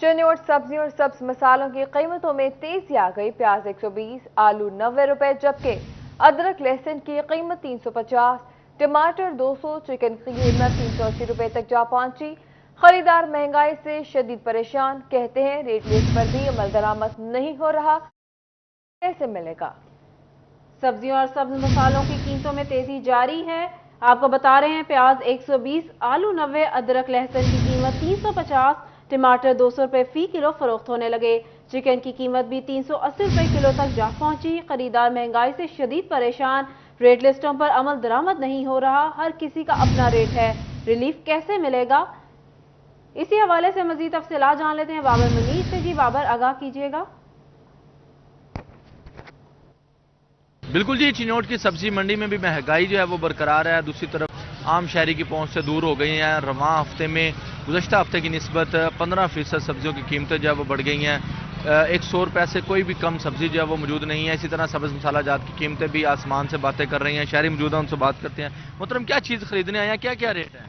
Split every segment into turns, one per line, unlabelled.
चने और सब्जियों और सब्ज मसालों की कीमतों में तेजी आ गई। प्याज 120, आलू 90 रुपए, जबकि अदरक लहसुन की कीमत 350, टमाटर 200, चिकन की कीमत 380 रुपए तक जा पहुंची। खरीदार महंगाई से शदीद परेशान, कहते हैं रेट लिस्ट पर भी अमल दरामद नहीं हो रहा, कैसे मिलेगा।
सब्जियों और सब्ज मसालों की कीमतों में तेजी जारी है। आपको बता रहे हैं प्याज 120, आलू 90, अदरक लहसुन की कीमत 350, टमाटर 200 रुपए फी किलो फरोख्त होने लगे। चिकन की कीमत भी 380 रुपए किलो तक जा पहुंची। खरीदार महंगाई से शदीद परेशान, रेट लिस्टों पर अमल दरामद नहीं हो रहा, हर किसी का अपना रेट है, रिलीफ कैसे मिलेगा। इसी हवाले से मजीद तफसीलात जान लेते हैं बाबर मुनीर से। जी बाबर, आगाह कीजिएगा।
बिल्कुल जी, चिनौट की सब्जी मंडी में भी महंगाई जो है वो बरकरार है। दूसरी तरफ आम शहरी की पहुंच से दूर हो गई हैं। रवां हफ्ते में गुज़श्ता हफ्ते की निस्बत 15% सब्जियों की कीमतें जो है वो बढ़ गई हैं। 100 रुपये से कोई भी कम सब्जी जो है वो मौजूद नहीं है। इसी तरह सब्ज़ मसाला जात की कीमतें भी आसमान से बातें कर रही हैं। शहरी मौजूद हैं, उनसे बात करते हैं। मोहतरम, क्या चीज़ खरीदने आए हैं, क्या क्या रेट है?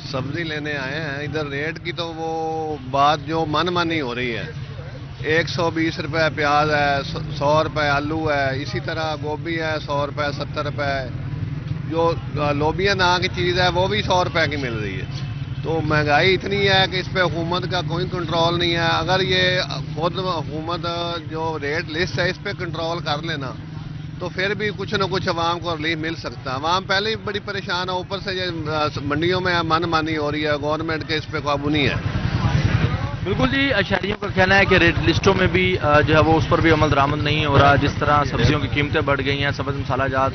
सब्जी लेने आए हैं। इधर रेट की तो वो बात जो मनमानी हो रही है। 120 रुपये प्याज है, 100 रुपये आलू है, इसी तरह गोभी है 100 रुपये 70 रुपये। जो लोबिया ना की चीज़ है वो भी 100 रुपये की मिल रही है। तो महंगाई इतनी है कि इस पे हुकूमत का कोई कंट्रोल नहीं है। अगर ये खुद हुकूमत जो रेट लिस्ट है इस पे कंट्रोल कर लेना तो फिर भी कुछ न कुछ अवाम को रिलीफ मिल सकता है। अवाम पहले ही बड़ी परेशान है, ऊपर से ये मंडियों में मनमानी हो रही है, गवर्नमेंट के इस पे काबू नहीं है।
बिल्कुल जी, शहरियों का कहना है कि रेट लिस्टों में भी जो है वो उस पर भी अमल दरामद नहीं हो रहा। जिस तरह सब्जियों की कीमतें बढ़ गई हैं, सब्ज़ मसाला जात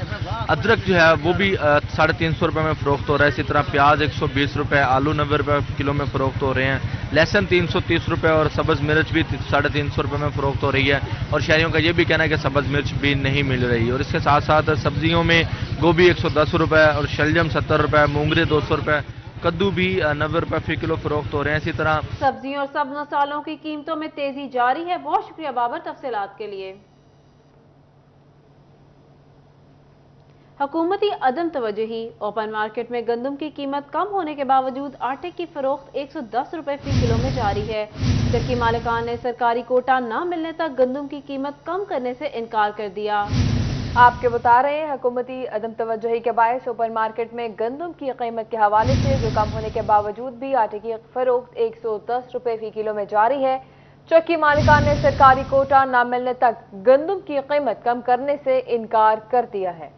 अदरक जो है वो भी 350 रुपये में फ़रोख्त हो रहा है। इसी तरह प्याज 120 रुपये, आलू 90 रुपये किलो में फ़रोख्त हो रहे हैं। लहसुन 330 रुपये और सब्ज़ मिर्च भी 350 रुपये में फ़रोख्त हो रही है। और शहरियों का ये भी कहना है कि सब्ज़ मिर्च भी नहीं मिल रही। और इसके साथ साथ सब्जियों में गोभी 110 रुपये और शलजम 70 रुपये, मूंगरे 200 रुपये, कद्दू भी 90 रुपये फी किलो फरोख्त हो रहे हैं। इसी तरह
सब्जियों और सब्ज मसालों की कीमतों में तेजी जारी है। बहुत शुक्रिया बाबर तफसीलात के लिए। हुकूमती अदम तवज्जुही। ओपन मार्केट में गंदम की कीमत कम होने के बावजूद आटे की फरोख्त 110 रुपए फी किलो में जारी है। चक्की मालिकान ने सरकारी कोटा न मिलने तक गंदम की कीमत कम करने से इनकार कर दिया।
आपके बता रहे हैं हुकूमती अदम तवज्जुही के बायस सुपर मार्केट में गंदम की कीमत के हवाले से जो कम होने के बावजूद भी आटे की फरोख्त 110 रुपए फी किलो में जारी है। चक्की मालिकान ने सरकारी कोटा न मिलने तक गंदम की कीमत कम करने से इनकार कर दिया है।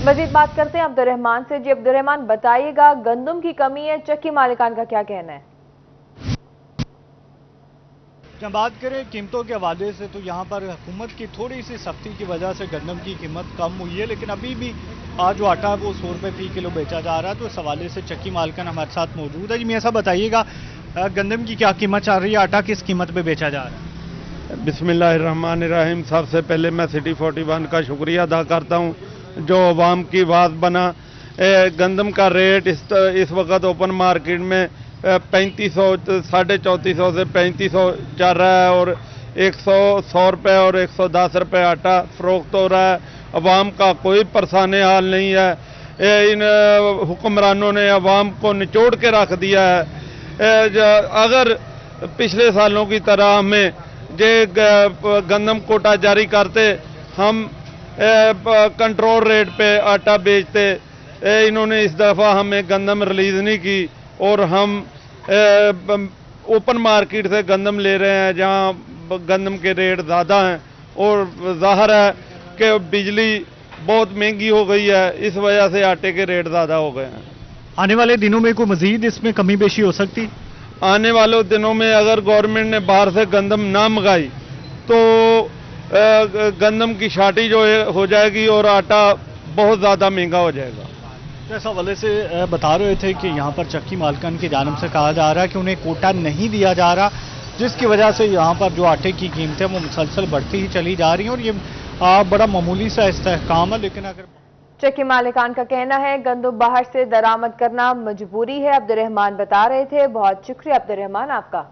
मजीद बात करते हैं अब्दुर्रहमान से। जी अब्दुर्रहमान, बताइएगा गंदम की कमी है, चक्की मालिकान का क्या कहना है?
जब बात करें कीमतों के हवाले से तो यहाँ पर हुकूमत की थोड़ी सी सख्ती की वजह से गंदम की कीमत कम हुई है, लेकिन अभी भी आज जो आटा है वो 100 रुपये फी किलो बेचा जा रहा है। तो इस हवाले से चक्की मालिकान हमारे साथ मौजूद है। जी, मैं ऐसा बताइएगा गंदम की क्या कीमत चल रही है, आटा किस कीमत पे बेचा जा रहा है?
बिस्मिल्लाहिर्रहमानिर्रहीम। सबसे पहले मैं सिटी 41 का शुक्रिया अदा करता हूँ जो अवाम की बात बना। गंदम का रेट इस वक्त ओपन मार्केट में 3500 3400 से 3500 चल रहा है और 100 रुपये और 110 रुपये आटा फरोख्त हो रहा है। अवाम का कोई परेशानी हाल नहीं है। इन हुक्मरानों ने अवाम को निचोड़ के रख दिया है। अगर पिछले सालों की तरह हमें गंदम कोटा जारी करते, हम कंट्रोल रेट पे आटा बेचते। इन्होंने इस दफ़ा हमें गंदम रिलीज़ नहीं की और हम ओपन मार्केट से गंदम ले रहे हैं जहां गंदम के रेट ज़्यादा हैं और ज़ाहिर है कि बिजली बहुत महंगी हो गई है, इस वजह से आटे के रेट ज़्यादा हो गए हैं।
आने वाले दिनों में कोई मजीद इसमें कमी बेशी हो सकती?
आने वाले दिनों में अगर गवर्नमेंट ने बाहर से गंदम ना मंगाई तो गंदम की शॉर्टेज हो जाएगी और आटा बहुत ज़्यादा महंगा हो जाएगा।
इस हवाले से बता रहे थे कि यहाँ पर चक्की मालिकान की जानिब से कहा जा रहा है कि उन्हें कोटा नहीं दिया जा रहा, जिसकी वजह से यहाँ पर जो आटे की कीमतें वो मुसलसल बढ़ती ही चली जा रही हैं और ये बड़ा मामूली सा इस्तेहकाम है। लेकिन अगर
चक्की मालिकान का कहना है गंदम बाहर से दरामद करना मजबूरी है। अब्दुर्रहमान बता रहे थे। बहुत शुक्रिया अब्दुर्रहमान आपका।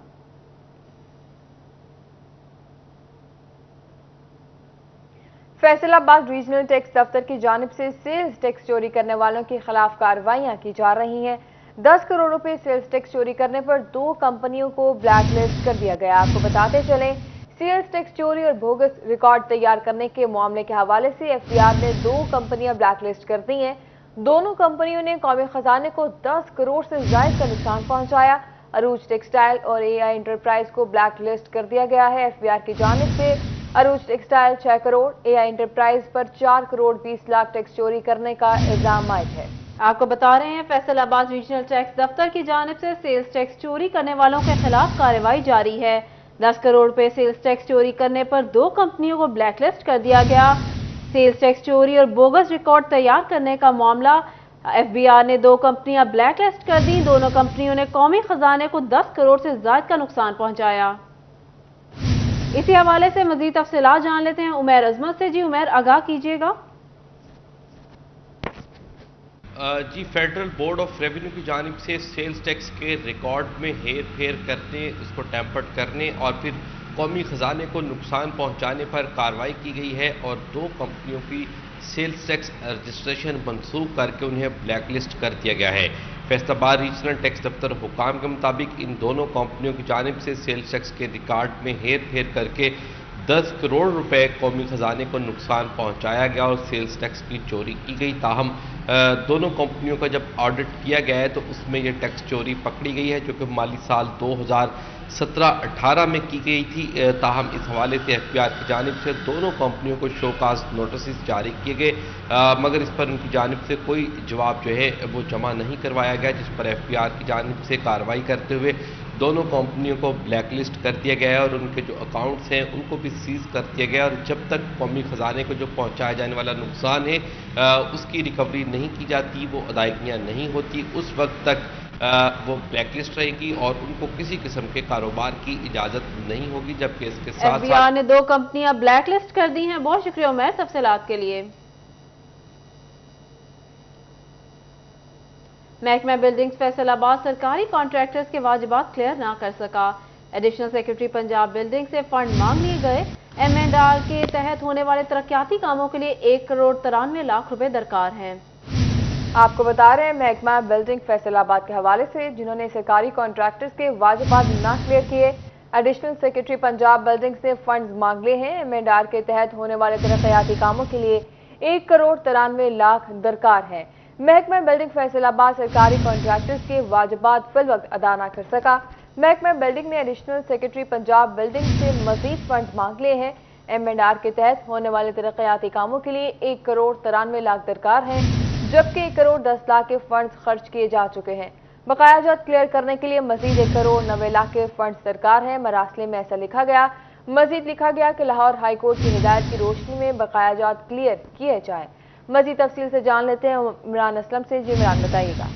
फैसलाबाद रीजनल टैक्स दफ्तर की जानिब से सेल्स टैक्स चोरी करने वालों के खिलाफ कार्रवाइयां की जा रही हैं। 10 करोड़ रुपए सेल्स टैक्स चोरी करने पर 2 कंपनियों को ब्लैक लिस्ट कर दिया गया। आपको बताते चलें, सेल्स टैक्स चोरी और बोगस रिकॉर्ड तैयार करने के मामले के हवाले से एफबीआर ने 2 कंपनियां ब्लैक लिस्ट कर दी हैं। दोनों कंपनियों ने कौमी खजाने को 10 करोड़ से ज्यादा का नुकसान पहुंचाया। अरूज टेक्सटाइल और एआई इंटरप्राइज को ब्लैक लिस्ट कर दिया गया है। एफबीआर की जानिब से अरूज टेक्सटाइल 6 करोड़, एआई इंटरप्राइज पर 4 करोड़ 20 लाख टैक्स चोरी करने का इल्जाम आयद है।
आपको बता रहे हैं, फैसलाबाद रीजनल टैक्स दफ्तर की जानिब से सेल्स टैक्स चोरी करने वालों के खिलाफ कार्रवाई जारी है। 10 करोड़ रुपए सेल्स टैक्स चोरी करने पर 2 कंपनियों को ब्लैक लिस्ट कर दिया गया। सेल्स टैक्स चोरी और बोगस रिकॉर्ड तैयार करने का मामला, एफबीआर ने 2 कंपनियां ब्लैक लिस्ट कर दी। दोनों कंपनियों ने कौमी खजाने को 10 करोड़ से ज्यादा का नुकसान पहुंचाया। इसी हवाले से मजीद तफसीलात जान लेते हैं उमैर अजमत से। जी उमैर, आगाह कीजिएगा।
जी, फेडरल बोर्ड ऑफ रेवेन्यू की जानिब से सेल्स टैक्स के रिकॉर्ड में हेर फेर करने, उसको टैम्पर्ड करने और फिर कौमी खजाने को नुकसान पहुंचाने पर कार्रवाई की गई है और 2 कंपनियों की सेल्स टैक्स रजिस्ट्रेशन मनसूख करके उन्हें ब्लैक लिस्ट कर दिया गया है। फैसलाबाद रीजनल टैक्स दफ्तर हुकाम के मुताबिक इन दोनों कंपनियों की जानिब से सेल्स टैक्स के रिकॉर्ड में हेर फेर करके 10 करोड़ रुपए कौमी खजाने को नुकसान पहुंचाया गया और सेल्स टैक्स की चोरी की गई। ताहम दोनों कंपनियों का जब ऑडिट किया गया है तो उसमें यह टैक्स चोरी पकड़ी गई है जो कि माली साल 2017-18 में की गई थी। ताहम इस हवाले से एफबीआर की जानिब से दोनों कंपनियों को शोकाज नोटिस जारी किए गए, मगर इस पर उनकी जानिब से कोई जवाब जो है वो जमा नहीं करवाया गया, जिस पर एफबीआर की जानिब से कार्रवाई करते हुए दोनों कंपनियों को ब्लैक लिस्ट कर दिया गया है और उनके जो अकाउंट्स हैं उनको भी सीज कर दिया गया और जब तक कौमी खजाने को जो पहुंचाया जाने वाला नुकसान है उसकी रिकवरी नहीं की जाती, वो अदायगियाँ नहीं होती, उस वक्त तक वो ब्लैक लिस्ट रहेगी और उनको किसी किस्म के कारोबार की इजाज़त नहीं होगी। जबकि इसके साथ
एफबीआर ने 2 कंपनियां ब्लैक लिस्ट कर दी हैं। बहुत शुक्रिया उमैर तफसीलात के लिए। महकमा बिल्डिंग्स फैसलाबाद सरकारी कॉन्ट्रैक्टर्स के वाजिबात क्लियर ना कर सका। एडिशनल सेक्रेटरी पंजाब बिल्डिंग से फंड मांग लिए गए। एमएंडआर के तहत होने वाले तरक्याती कामों के लिए 1 करोड़ 93 लाख रुपए दरकार हैं।
आपको बता रहे हैं, महकमा बिल्डिंग फैसलाबाद के हवाले से जिन्होंने सरकारी कॉन्ट्रैक्टर्स के वाजिबात ना क्लियर किए, एडिशनल सेक्रेटरी पंजाब बिल्डिंग से फंड्स मांग लिए हैं। एमएंडआर के तहत होने वाले तरक्याती कामों के लिए 1 करोड़ 93 लाख दरकार है। महकमा बिल्डिंग फैसलाबाद सरकारी कॉन्ट्रैक्टर्स के वाजिबात फिल वक्त अदा न कर सका। महकमा बिल्डिंग ने एडिशनल सेक्रेटरी पंजाब बिल्डिंग से मजीद फंड मांग लिए हैं। एमएंडआर के तहत होने वाले तरक्याती कामों के लिए 1 करोड़ 93 लाख दरकार हैं, जबकि 1 करोड़ 10 लाख के फंड्स खर्च किए जा चुके हैं। बकाया जात क्लियर करने के लिए मजीद 1 करोड़ 90 लाख के फंड्स दरकार हैं। मरासले में ऐसा लिखा गया। मजीद लिखा गया कि लाहौर हाई कोर्ट की हिदायत की रोशनी में बकाया जात क्लियर किए जाए। मजीद तफसील से जान लेते हैं इमरान असलम से। जी इमरान, बताइएगा।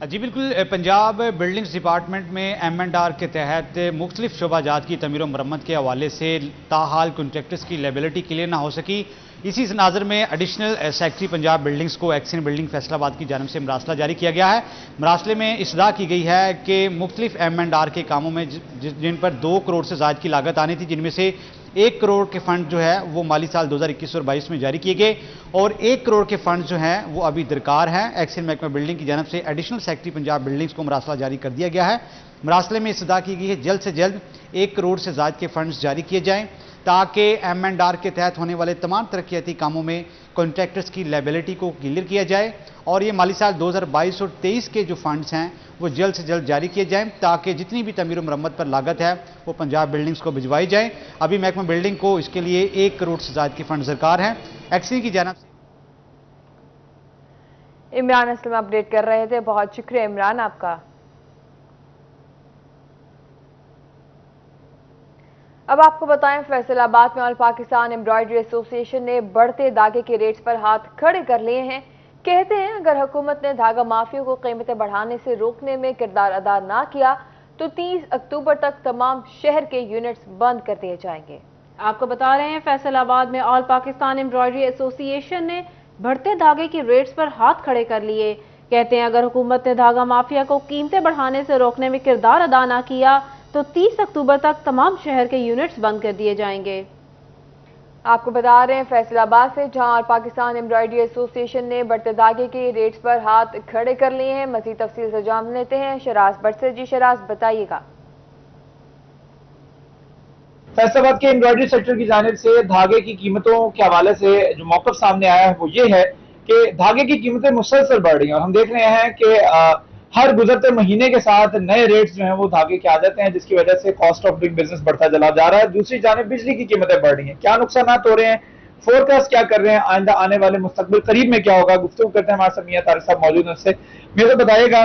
जी बिल्कुल, पंजाब बिल्डिंग्स डिपार्टमेंट में एमएंडआर के तहत मुख्तलिफ शोबाजात की तमीर व मरम्मत के हवाले से ताहाल कॉन्ट्रैक्टर्स की लायबिलिटी क्लियर ना हो सकी। इसी नाजर में एडिशनल सेक्रेटरी पंजाब बिल्डिंग्स को एक्सिन बिल्डिंग फैसलाबाद की जानिब से मरासला जारी किया गया है। मरासले में इस्तदा की गई है कि मुख्तलिफ एमएंडआर के कामों में जिन पर 2 करोड़ से ज़ायद की लागत आनी थी, जिनमें से 1 करोड़ के फंड जो है वो माली साल 2021 और 22 में जारी किए गए और 1 करोड़ के फंड जो हैं वो अभी दरकार हैं। एक्सिन महकमा बिल्डिंग की जानिब से एडिशनल सेक्रेटरी पंजाब बिल्डिंग्स को मरासला जारी कर दिया गया है। मरासले में इस्तदा की गई है जल्द से जल्द 1 करोड़ से ज़ायद के फंड्स जारी किए जाएँ ताकि एमएंडआर के तहत होने वाले तमाम तरक्याती कामों में कॉन्ट्रैक्टर्स की लायबिलिटी को क्लियर किया जाए और ये माली साल 2022 और 23 के जो फंड्स हैं वो जल्द से जल्द जारी किए जाएं ताकि जितनी भी तमीर मरम्मत पर लागत है वो पंजाब बिल्डिंग्स को भिजवाई जाए। अभी महकमा बिल्डिंग को इसके लिए 1 करोड़ से ज़्यादा के फंड सरकार हैं। एक्सिन की जानिब से
इमरान असलम अपडेट कर रहे थे। बहुत शुक्रिया इमरान आपका। अब आपको बताएं, फैसलाबाद में ऑल पाकिस्तान एम्ब्रॉयडरी एसोसिएशन ने बढ़ते धागे के रेट्स पर हाथ खड़े कर लिए हैं। कहते हैं अगर हुकूमत ने धागा माफिया को कीमतें बढ़ाने से रोकने में किरदार अदा ना किया तो 30 अक्टूबर तक तमाम शहर के यूनिट्स बंद कर दिए जाएंगे।
आपको बता रहे हैं, फैसलाबाद में ऑल पाकिस्तान एम्ब्रॉयडरी एसोसिएशन ने बढ़ते धागे के रेट्स पर हाथ खड़े कर लिए। कहते हैं अगर हुकूमत ने धागा माफिया को कीमतें बढ़ाने से रोकने में किरदार अदा ना किया तो 30 अक्टूबर तक तमाम शहर के यूनिट्स बंद कर दिए जाएंगे।
आपको बता रहे हैं फैसलाबाद से, जहां और पाकिस्तान एम्ब्रॉयडरी एसोसिएशन ने बढ़ते धागे के रेट्स पर हाथ खड़े कर लिए हैं। मज़ीद तफसील से जान लेते हैं शराज भट्ट से। जी शराज, बताइएगा।
फैसलाबाद के एम्ब्रॉयडरी सेक्टर की जानिब से धागे की कीमतों के हवाले से जो मौक़िफ़ सामने आया है वो ये है कि धागे की कीमतें मुसलसल बढ़ रही हैं और हम देख रहे हैं कि हर गुजरते महीने के साथ नए रेट्स जो हैं वो धागे के आ जाते हैं, जिसकी वजह से कॉस्ट ऑफ डूइंग बिजनेस बढ़ता चला जा रहा है। दूसरी जानिब बिजली की कीमतें बढ़ रही हैं। क्या नुकसान हो रहे हैं, फोरकास्ट क्या कर रहे हैं, आइंदा आने वाले मुस्तकबिल करीब में क्या होगा, गुफ्तगू करते हैं। हमारे साथ मियां तारिक साहब मौजूद हैं, उससे मेरे को बताइएगा।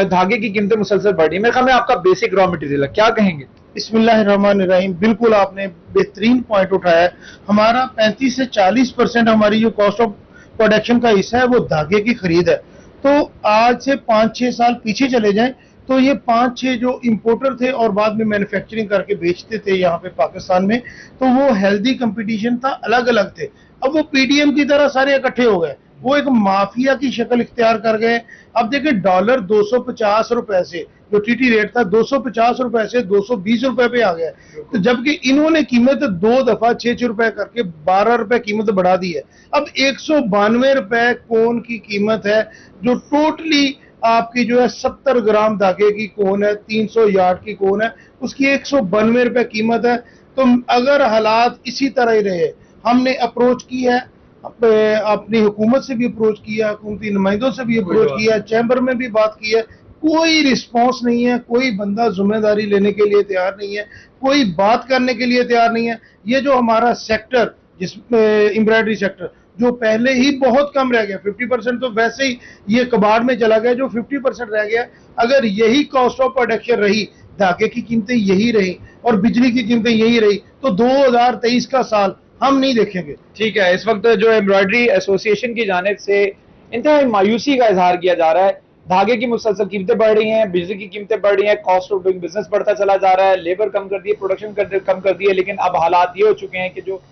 धागे की कीमतें मुसलसल बढ़ रही है, मेरे ख्याल में आपका बेसिक रॉ मटेरियल है, क्या कहेंगे?
बिस्मिल्लाहिर्रहमानिर्रहीम, बिल्कुल आपने बेहतरीन पॉइंट उठाया है। हमारा 35 से 40% हमारी जो कॉस्ट ऑफ प्रोडक्शन का हिस्सा है वो धागे की खरीद है। तो आज से 5-6 साल पीछे चले जाएं तो ये 5-6 जो इंपोर्टर थे और बाद में मैन्युफैक्चरिंग करके बेचते थे यहाँ पे पाकिस्तान में, तो वो हेल्दी कंपटीशन था, अलग अलग थे। अब वो पीडीएम की तरह सारे इकट्ठे हो गए, वो एक माफिया की शक्ल इख्तियार कर गए। अब देखिए डॉलर 250 रुपए से, जो टीटी रेट था 250 रुपए से 220 रुपए पे आ गया, तो जबकि इन्होंने कीमत 2 दफा 6 रुपए करके 12 रुपए कीमत बढ़ा दी है। अब 192 रुपए कोन की कीमत है, जो टोटली आपकी जो है 70 ग्राम धागे की कोन है, 300 यार्ड की कोन है, उसकी 192 रुपए कीमत है। तो अगर हालात इसी तरह ही रहे, हमने अप्रोच की है, अपनी हुकूमत से भी अप्रोच किया, हुकूमती नुमाइंदों से भी अप्रोच किया, चैम्बर में भी बात की है, कोई रिस्पांस नहीं है, कोई बंदा जिम्मेदारी लेने के लिए तैयार नहीं है, कोई बात करने के लिए तैयार नहीं है। ये जो हमारा सेक्टर, जिसमें एम्ब्रॉयडरी सेक्टर जो पहले ही बहुत कम रह गया, 50% तो वैसे ही ये कबाड़ में चला गया, जो 50% रह गया, अगर यही कॉस्ट ऑफ प्रोडक्शन रही, धागे की कीमतें यही रही और बिजली की कीमतें यही रही, तो 2023 का साल हम नहीं देखेंगे।
ठीक है, इस वक्त जो एम्ब्रॉयडरी एसोसिएशन की जानिब से इंतहाई मायूसी का इजहार किया जा रहा है। धागे की मुसलसल कीमतें बढ़ रही हैं, बिजली की कीमतें बढ़ रही हैं, कॉस्ट ऑफ डूइंग बिजनेस बढ़ता चला जा रहा है, लेबर कम कर दी है, प्रोडक्शन कम कर दी है, लेकिन अब हालात ये हो चुके हैं कि जो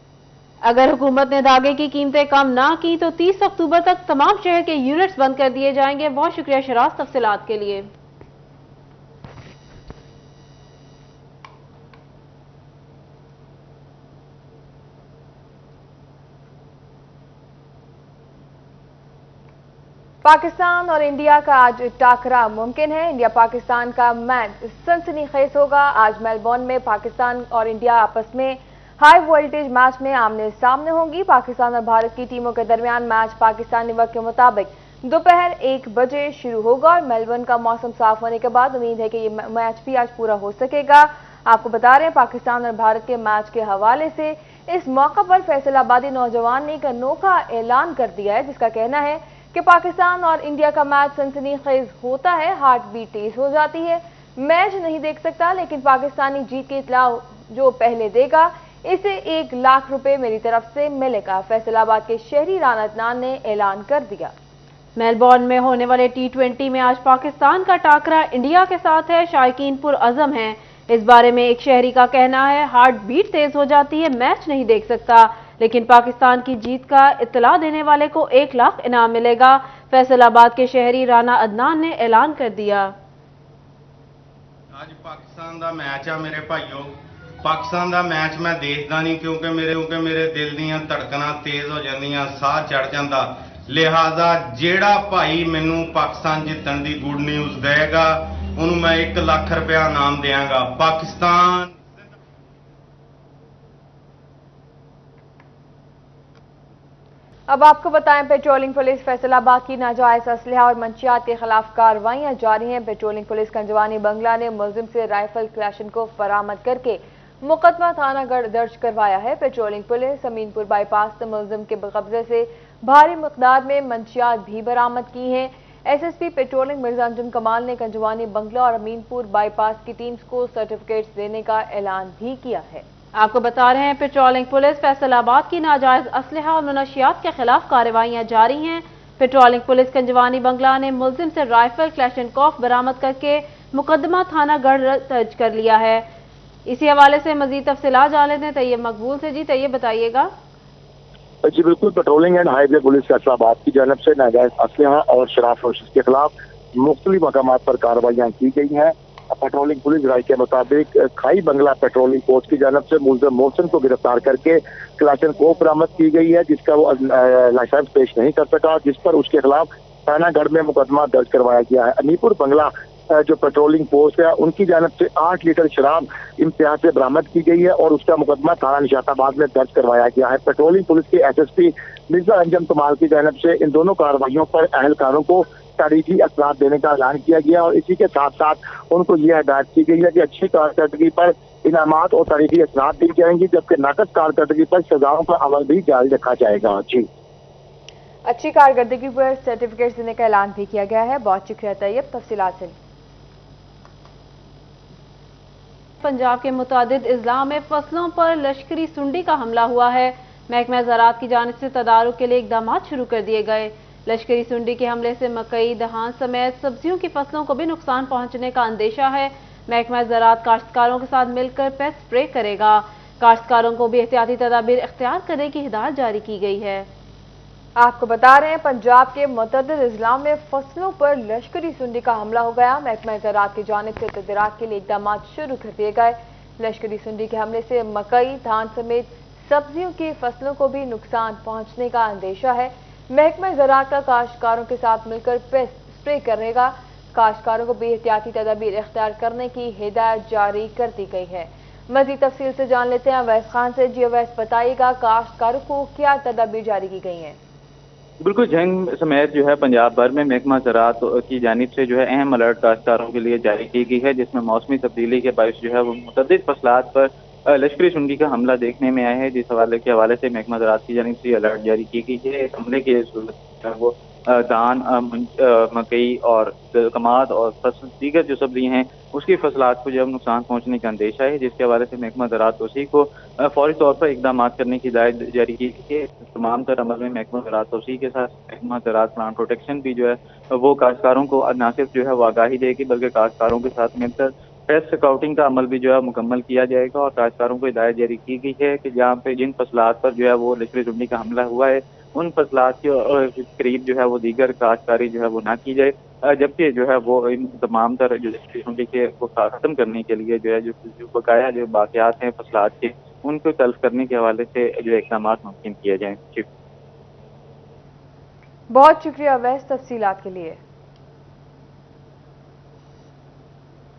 अगर हुकूमत ने धागे की कीमतें कम ना की तो 30 अक्टूबर तक तमाम शहर के यूनिट्स बंद कर दिए जाएंगे। बहुत शुक्रिया शराज तफसीलात के लिए।
पाकिस्तान और इंडिया का आज टाकरा मुमकिन है। इंडिया पाकिस्तान का मैच सनसनीखेज होगा। आज मेलबोर्न में पाकिस्तान और इंडिया आपस में हाई वोल्टेज मैच में आमने सामने होंगी। पाकिस्तान और भारत की टीमों के दरमियान मैच पाकिस्तानी वक्त के मुताबिक दोपहर 1 बजे शुरू होगा और मेलबोर्न का मौसम साफ होने के बाद उम्मीद है कि ये मैच भी आज पूरा हो सकेगा। आपको बता रहे हैं पाकिस्तान और भारत के मैच के हवाले से इस मौका पर फैसलाबादी नौजवान ने एक अनोखा ऐलान कर दिया है, जिसका कहना है कि पाकिस्तान और इंडिया का मैच सनसनीखेज होता है, हार्ट बीट तेज हो जाती है। मैच नहीं देख सकता, लेकिन पाकिस्तानी जीत की इतला जो पहले देगा इसे 1 लाख रुपए मेरी तरफ से मिलेगा। फैसलाबाद के शहरी राना अदनान ने ऐलान कर दिया।
मेलबोर्न में होने वाले T20 में आज पाकिस्तान का टाकरा इंडिया के साथ है। शायकीन पुरअज़म है। इस बारे में एक शहरी का कहना है, हार्ट बीट तेज हो जाती है, मैच नहीं देख सकता, लेकिन पाकिस्तान की जीत का इत्तला देने वाले को 1 लाख इनाम मिलेगा। फैसलाबाद के शहरी राना अदनान ने ऐलान कर दिया।
आज पाकिस्तान का मैच है मेरे भाइयों, पाकिस्तान का मैच मैं देखता नहीं क्योंकि मेरे दिल दीयां धड़कनां तेज हो जांदियां, साह चढ़ जाता। लिहाजा जेड़ा भाई मैनू पाकिस्तान जितन की गुड न्यूज़ देगा उन्होंने मैं 1 लाख रुपया इनाम देंगा। पाकिस्तान
अब आपको बताएं, पेट्रोलिंग पुलिस फैसलाबाद की नाजायज असलहा और मंशियात के खिलाफ कार्रवाइयां जारी हैं। पेट्रोलिंग पुलिस कंजवानी बंगला ने मुलजिम से राइफल क्लैशनकोफ बरामद करके मुकदमा थानागढ़ दर्ज करवाया है। पेट्रोलिंग पुलिस अमीनपुर बाईपास से मुलजिम के कब्जे से भारी मकदार में मंशियात भी बरामद की हैं। एसएसपी पेट्रोलिंग मिर्जा अंजुम कमाल ने कंजवानी बंगला और अमीनपुर बाईपास की टीम्स को सर्टिफिकेट्स देने का ऐलान भी किया है।
आपको बता रहे हैं, पेट्रोलिंग पुलिस फैसलाबाद की नाजायज असलहा और मुनशियात के खिलाफ कार्रवाइयां जारी हैं। पेट्रोलिंग पुलिस कंजवानी बंगला ने मुलजिम से राइफल क्लैशनकोफ बरामद करके मुकदमा थानागढ़ दर्ज कर लिया है। इसी हवाले से मजीद तफसीलात जान लेते हैं तैयब मकबूल से। जी तैयब, बताइएगा।
जी बिल्कुल, patrolling and highway police Faisalabad की जानब से नाजायज असलहा और शराब फरोशी के खिलाफ मुख्तलिफ मकामात पर कार्रवाइयाँ की गई हैं। पेट्रोलिंग पुलिस राय के मुताबिक खाई बंगला पेट्रोलिंग पोस्ट की जानब से मुलजम मोहसिन को गिरफ्तार करके क्लाशनकोव बरामद की गई है, जिसका वो लाइसेंस पेश नहीं कर सका, जिस पर उसके खिलाफ थानागढ़ में मुकदमा दर्ज करवाया गया है। अनीपुर बंगला जो पेट्रोलिंग पोस्ट है उनकी जानब से 8 लीटर शराब इम्तियाज से बरामद की गई है और उसका मुकदमा थाना निशाताबाद में दर्ज करवाया गया है। पेट्रोलिंग पुलिस के एसएसपी मिर्जा अंजम कमाल की जानब से इन दोनों कार्रवाइयों पर अहलकारों को तारीखी असरात देने का ऐलान किया गया और इसी के साथ साथ उनको यह हिदायत की गई है कि अच्छी कारकर्दगी पर इनामात और तारीखी असरात दी जाएंगी, जबकि नाकस कारकर्दगी पर सजाओं का अमल भी जारी रखा जाएगा। जी,
अच्छी कारकर्दगी पर सर्टिफिकेट देने का ऐलान भी किया गया है। बहुत शुक्रिया तैयब तफसीलात से।
पंजाब के मुतादिद अजला में फसलों पर लश्करी सुंडी का हमला हुआ है। महकमा ज़राअत की जानिब से तदारुक के लिए इकदाम शुरू कर दिए गए। लश्करी सुंडी के हमले से मकई, धान समेत सब्जियों की फसलों को भी नुकसान पहुंचने का अंदेशा है। महकमा ज़राअत काश्तकारों के साथ मिलकर पेस्ट स्प्रे करेगा। काश्तकारों को भी एहतियाती तदाबीर इख्तियार करने की हिदायत जारी की गई है।
आपको बता रहे हैं पंजाब के मुतअद्दिद अजला में फसलों पर लश्करी सुंडी का हमला हो गया। महकमा ज़राअत की जानिब से तदबीरात के लिए इकदाम शुरू कर दिए गए। लश्करी सुंडी के हमले से मकई, धान समेत सब्जियों की फसलों को भी नुकसान पहुंचने का अंदेशा है। महकमा ज़राअत का काश्तकारों के साथ मिलकर पेस्ट स्प्रे करेगा। काश्तकारों को भी एहतियाती तदाबीर इख्तियार करने की हिदायत जारी कर दी गई है। मजीद तफसील से जान लेते हैं अवैस खान से। जी अवैस, बताइएगा काश्तकारों को क्या तदाबीर जारी की गई हैं?
बिल्कुल, जंग समेत जो है पंजाब भर में महकमा ज़राअत की जानिब से जो है अहम अलर्ट काश्तकारों के लिए जारी की गई है, जिसमें मौसमी तब्दीली के बायस जो है वो मुतअद्दिद फसलात पर लश्करी सुंडी का हमला देखने में आया है, जिस हवाले से महकमा ज़राअत की जानिब से अलर्ट जारी की गई है। इस हमले की सूरत वो धान, मकई और कमाद और फसल दीगर जो सब्जी हैं उसकी फसलात को जब नुकसान पहुंचने का अंदेशा है, जिसके हवाले से महकमा ज़राअत उसी को फौरी तौर पर इकदाम करने की हिदायत जारी की गई है। तमाम तर अमल में महकमा ज़राअत उसी के साथ महकमा ज़राअत प्लांट प्रोटेक्शन भी जो है वो काश्तकारों को न सिर्फ जो है वो आगाही देगी, बल्कि काश्तकारों के साथ मिलकर पेस्ट स्काउटिंग का अमल भी जो है मुकम्मल किया जाएगा। और काश्तकारों को हिदायत जारी की गई है कि जहाँ पे जिन फसलात पर जो है वो लश्करी सुंडी का हमला हुआ है उन फसलात के करीब जो है वो दीगर काश्तकारी जो है वो ना की जाए, जबकि जो है वो इन तमाम तरह जो लश्करी सुंडी के को खत्म करने के लिए जो है जो बकाया जो बाक़ियात हैं फसलात के उनको तल्फ करने के हवाले से जो इक़दाम मुमकिन किए जाएँ।
बहुत शुक्रिया अवैस तफसीलात के लिए।